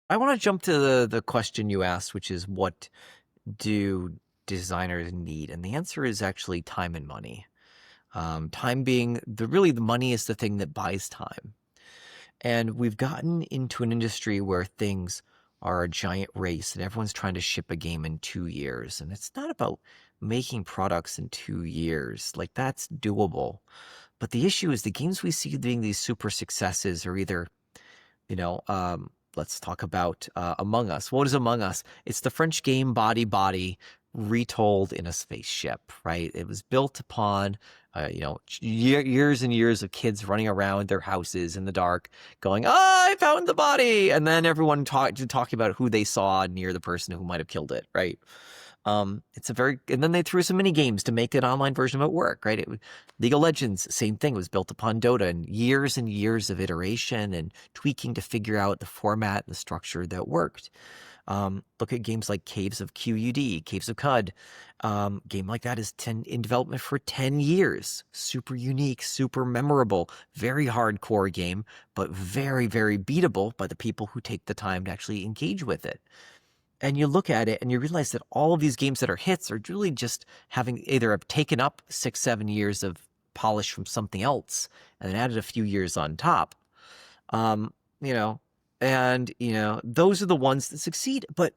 I want to jump to the question you asked, which is what do designers need? And the answer is actually time and money. Time being the money is the thing that buys time. And we've gotten into an industry where things are a giant race and everyone's trying to ship a game in 2 years. And it's not about making products in 2 years. Like that's doable. But the issue is the games we see being these super successes are either, you know, let's talk about Among Us. What is Among Us? It's the French game Body Body retold in a spaceship, right? It was built upon, years and years of kids running around their houses in the dark, going, "Oh, I found the body," and then everyone talking about who they saw near the person who might have killed it, right? And then they threw some mini games to make an online version of it work, right? League of Legends, same thing, was built upon Dota and years of iteration and tweaking to figure out the format and the structure that worked. Look at games like Caves of QUD, Caves of Cud. Game like that is in development for 10 years. Super unique, super memorable, very hardcore game, but very, very beatable by the people who take the time to actually engage with it. And you look at it and you realize that all of these games that are hits are really just having either have taken up 6-7 years of polish from something else and then added a few years on top. Um, you know, those are the ones that succeed. But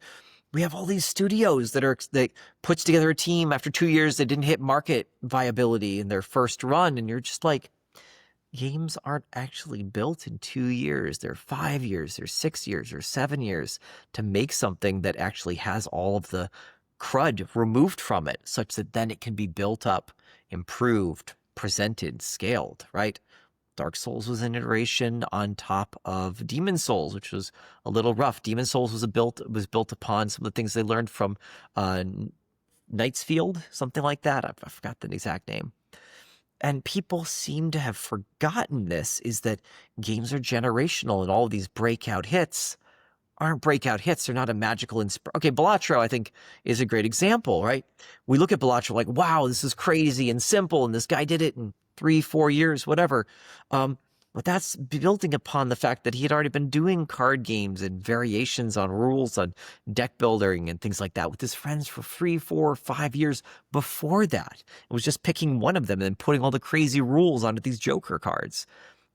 we have all these studios that puts together a team after 2 years that didn't hit market viability in their first run, and you're just like, games aren't actually built in 2 years. They're 5 years, they're 6 years, or 7 years to make something that actually has all of the crud removed from it, such that then it can be built up, improved, presented, scaled, right? Dark Souls was an iteration on top of Demon Souls, which was a little rough. Demon Souls was built upon some of the things they learned from Knight's Field, something like that. I forgot the exact name. And people seem to have forgotten this, is that games are generational and all of these breakout hits aren't breakout hits. They're not a magical Okay, Balatro, I think, is a great example, right? We look at Balatro like, wow, this is crazy and simple, and this guy did it in 3-4 years, whatever. But that's building upon the fact that he had already been doing card games and variations on rules on deck building and things like that with his friends for 3-4-5 years before that. It was just picking one of them and putting all the crazy rules onto these Joker cards.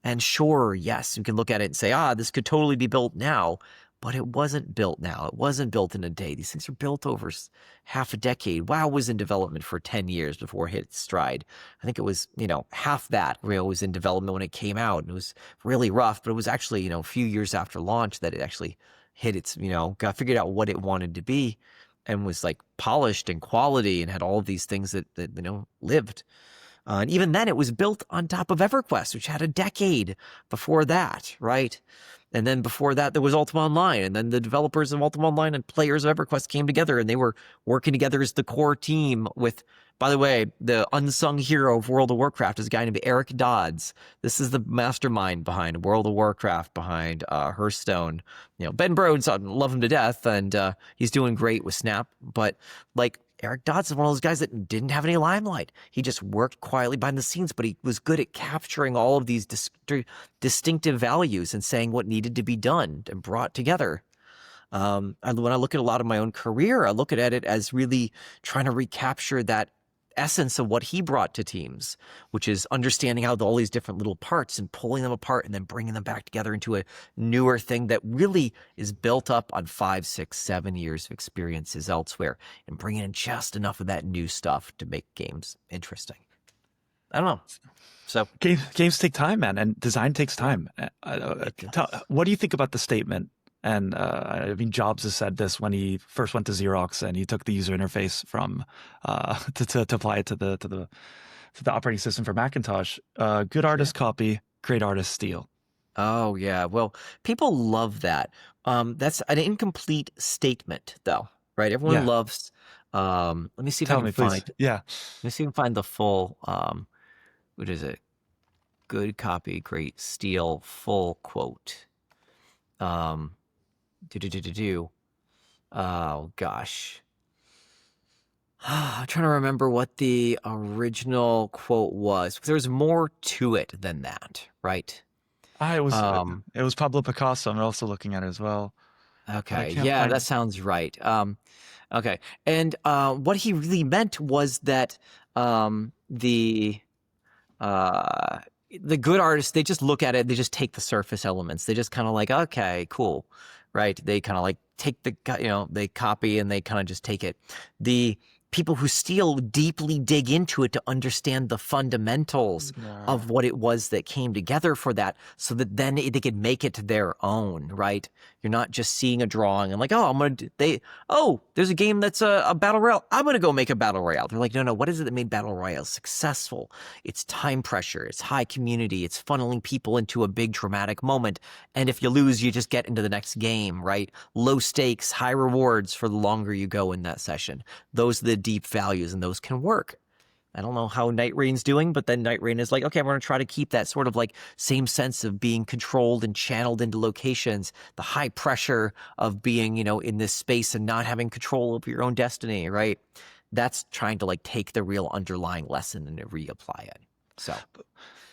And sure, yes, you can look at it and say, this could totally be built now. But it wasn't built now. It wasn't built in a day. These things are built over half a decade. WoW was in development for 10 years before it hit its stride. I think it was, half that Real was in development when it came out. And it was really rough, but it was actually, a few years after launch that it actually hit its, got figured out what it wanted to be and was like polished and quality and had all of these things that lived. And even then it was built on top of EverQuest, which had a decade before that, right? And then before that, there was Ultima Online. And then the developers of Ultima Online and players of EverQuest came together and they were working together as the core team with, by the way, the unsung hero of World of Warcraft is a guy named Eric Dodds. This is the mastermind behind World of Warcraft, behind Hearthstone. Ben Brodes, I love him to death, and he's doing great with Snap. But like, Eric Dodds is one of those guys that didn't have any limelight. He just worked quietly behind the scenes, but he was good at capturing all of these distinctive values and saying what needed to be done and brought together. And when I look at a lot of my own career, I look at it as really trying to recapture that essence of what he brought to teams, which is understanding how all these different little parts and pulling them apart and then bringing them back together into a newer thing that really is built up on 5, 6, 7 years of experiences elsewhere and bringing in just enough of that new stuff to make games interesting. I don't know. So games take time, man, and design takes time. What do you think about the statement? And I mean, Jobs has said this when he first went to Xerox and he took the user interface from to apply it to the operating system for Macintosh. Good artist copy, great artist steal. Oh yeah, well, people love that. That's an incomplete statement, though, right? Everyone loves. Let me see if I can find. Yeah. Let me see if I can find the full. What is it? Good copy, great steal, full quote. Oh gosh. I'm trying to remember what the original quote was. There's more to it than that, right? It was Pablo Picasso. I'm also looking at it as well. but I Okay. can't Yeah, that find. sounds right. Okay. And what he really meant was that um, uh, the good artists, they just look at it, they just take the surface elements. They just kind of like, okay, cool, right? They kind of like take they copy and they kind of just take it. The people who steal deeply dig into it to understand the fundamentals Yeah. of what it was that came together for that, so that then they could make it their own, right? You're not just seeing a drawing and like, oh, there's a game that's a battle royale. I'm gonna go make a battle royale. They're like, no, what is it that made battle royale successful? It's time pressure, it's high community, it's funneling people into a big dramatic moment. And if you lose, you just get into the next game, right? Low stakes, high rewards for the longer you go in that session. Those are the deep values, and those can work. I don't know how Night Rain's doing, but then Night Rain is like, okay, I'm going to try to keep that sort of like same sense of being controlled and channeled into locations, the high pressure of being, in this space and not having control of your own destiny, right? That's trying to like take the real underlying lesson and reapply it. So,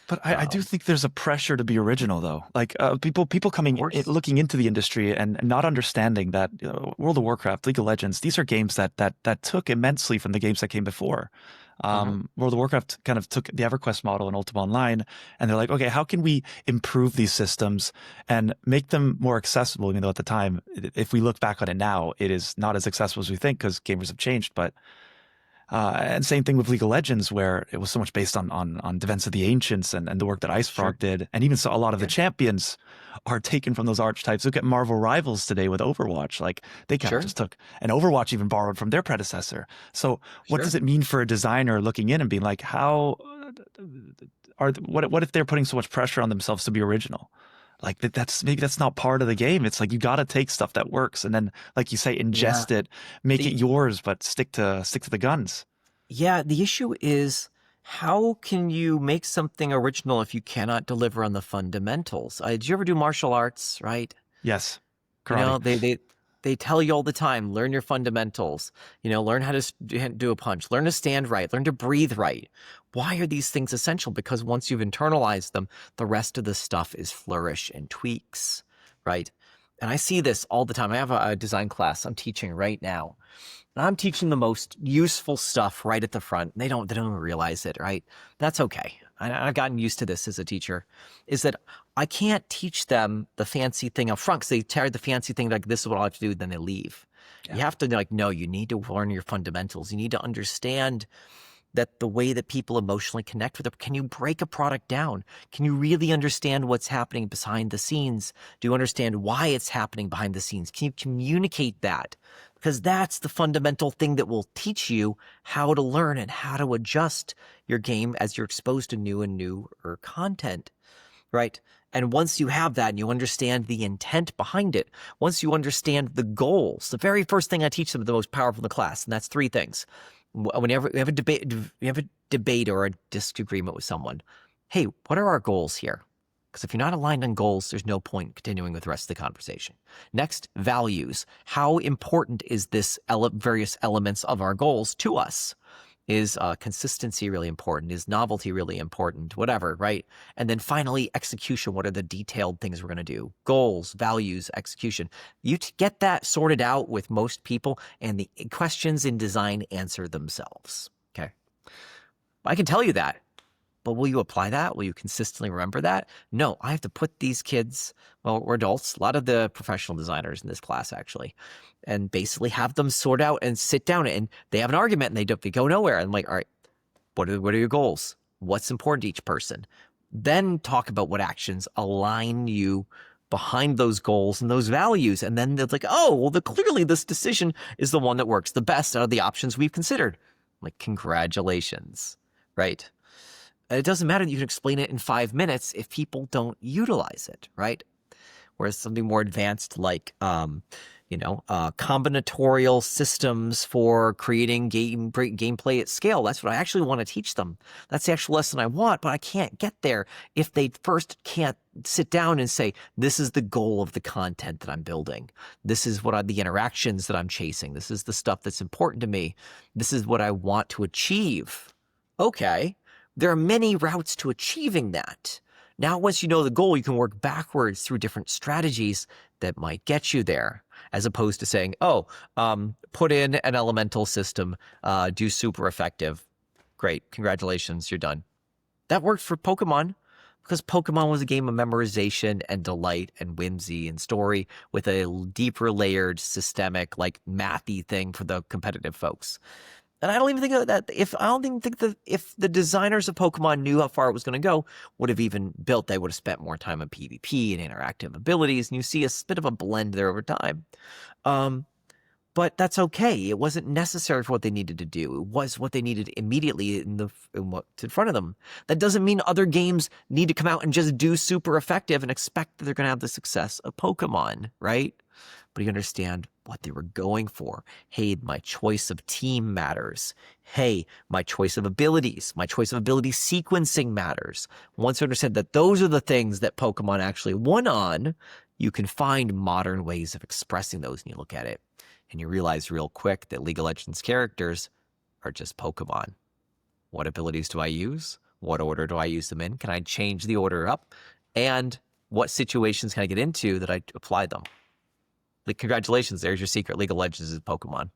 But I do of think there's a pressure to be original, though. Like people course. looking into the industry and not understanding that World of Warcraft, League of Legends, these are games that took immensely from the games that came before. Hmm. World of Warcraft kind of took the EverQuest model and Ultima Online, and they're like, okay, how can we improve these systems and make them more accessible? Even though at the time, if we look back on it now, it is not as accessible as we think because gamers have changed. But and same thing with League of Legends, where it was so much based on Defense of the Ancients and the work that Sure. IceFrog did. And even so, a lot of the Yeah. champions are taken from those archetypes. Look at Marvel Rivals today with Overwatch. Like they kind of Sure. just took, and Overwatch even borrowed from their predecessor. So what does Sure. it mean for a designer looking in and being like, how what if they're putting so much pressure on themselves to be original? Like maybe that's not part of the game. It's like you got to take stuff that works and then, like you say, Yeah. ingest it, make it The yours, but stick to the guns. Yeah, the issue is, how can you make something original if you cannot deliver on the fundamentals? Did you ever do martial arts, right? Yes, You know, karate. they tell you all the time, learn your fundamentals. Learn how to do a punch, learn to stand right, learn to breathe right. Why are these things essential? Because once you've internalized them, the rest of the stuff is flourish and tweaks, right? And I see this all the time. I have a design class I'm teaching right now. And I'm teaching the most useful stuff right at the front. They don't even realize it, right? That's okay. I've gotten used to this as a teacher, is that I can't teach them the fancy thing up front because they tear the fancy thing like this is what I have to do, then they leave. Yeah. You have to like, no, you need to learn your fundamentals. You need to understand that the way that people emotionally connect with it. Can you break a product down? Can you really understand what's happening behind the scenes? Do you understand why it's happening behind the scenes? Can you communicate that? Because that's the fundamental thing that will teach you how to learn and how to adjust your game as you're exposed to new and newer content, right? And once you have that and you understand the intent behind it, once you understand the goals, the very first thing I teach them, the most powerful in the class, and that's three things. Whenever we have a debate or a disagreement with someone, hey, what are our goals here? Because if you're not aligned on goals, there's no point continuing with the rest of the conversation. Next, values. How important is this various elements of our goals to us? Is consistency really important? Is novelty really important? Whatever, right? And then finally, execution. What are the detailed things we're going to do? Goals, values, execution. You get that sorted out with most people, and the questions in design answer themselves. Okay. I can tell you that, but will you apply that? Will you consistently remember that? No, I have to put these kids, well, we're adults, a lot of the professional designers in this class actually, and basically have them sort out and sit down, and they have an argument and they go nowhere. I'm like, all right, what are your goals? What's important to each person? Then talk about what actions align you behind those goals and those values. And then they're like, oh, well, clearly this decision is the one that works the best out of the options we've considered. I'm like, congratulations, right? And it doesn't matter that you can explain it in 5 minutes if people don't utilize it, right? Whereas something more advanced like, combinatorial systems for creating gameplay at scale. That's what I actually want to teach them. That's the actual lesson I want, but I can't get there if they first can't sit down and say, this is the goal of the content that I'm building. This is what the interactions that I'm chasing. This is the stuff that's important to me. This is what I want to achieve. Okay. There are many routes to achieving that. Now, once you know the goal, you can work backwards through different strategies that might get you there, as opposed to saying, oh, put in an elemental system, do super effective. Great, congratulations, you're done. That worked for Pokemon because Pokemon was a game of memorization and delight and whimsy and story with a deeper layered systemic, like mathy thing for the competitive folks. And I don't even think that if the designers of Pokemon knew how far it was going to go, would have even built, they would have spent more time on PvP and interactive abilities. And you see a bit of a blend there over time. But that's okay. It wasn't necessary for what they needed to do. It was what they needed immediately in what's in front of them. That doesn't mean other games need to come out and just do super effective and expect that they're going to have the success of Pokemon, right? But you understand what they were going for. Hey, my choice of team matters. Hey, my choice of abilities, my choice of ability sequencing matters. Once you understand that those are the things that Pokemon actually won on, you can find modern ways of expressing those and you look at it. And you realize real quick that League of Legends characters are just Pokemon. What abilities do I use? What order do I use them in? Can I change the order up? And what situations can I get into that I apply them? Like, congratulations, there's your secret. League of Legends is Pokemon.